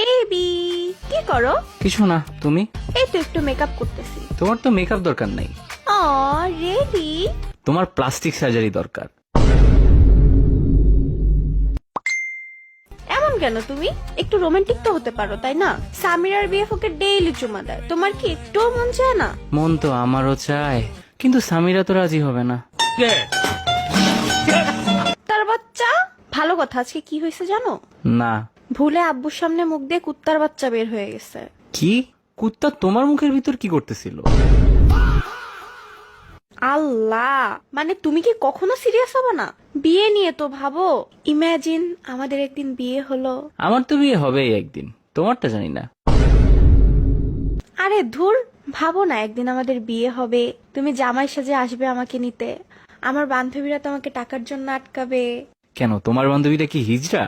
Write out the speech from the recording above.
Baby কি করো? কিছু না, তুমি? এই তো একটু মেকআপ করতেছি। তোমার তো মেকআপ দরকার নাই, রেডি? তোমার প্লাস্টিক সার্জারি দরকার। এমন কেন তুমি? একটু রোমান্টিক তো হতে পারো, তাই না? সামির আর বিএফ ওকে ডেইলি চুমা দেয়, তোমার কি একটুও মন চায় না? মন তো আমারও চায়, কিন্তু সামিরা তো রাজি হবে না। কুত্তার বাচ্চা। ভালো কথা, আজকে কি হয়েছে জানো? না। ভুলে আব্বুর সামনে মুখ দিয়ে কুত্তার বাচ্চা বের হয়ে গেছে। কি? কুত্তা তোমার মুখের ভিতর কি করতেছিল? আল্লাহ, মানে তুমি কি কখনো সিরিয়াস হবে না? বিয়ে নিয়ে তো ভাবো। ইমাজিন আমাদের একদিন বিয়ে হলো। আমার তো বিয়ে হবেই একদিন, তোমারটা জানি না। আরে ধুর, ভাবো না একদিন আমাদের বিয়ে হবে, তুমি জামাই সাজে আসবে আমাকে নিতে, আমার বান্ধবীরা তোমাকে টাকার জন্য আটকাবে। কেন, তোমার বান্ধবীটা কি হিজড়া?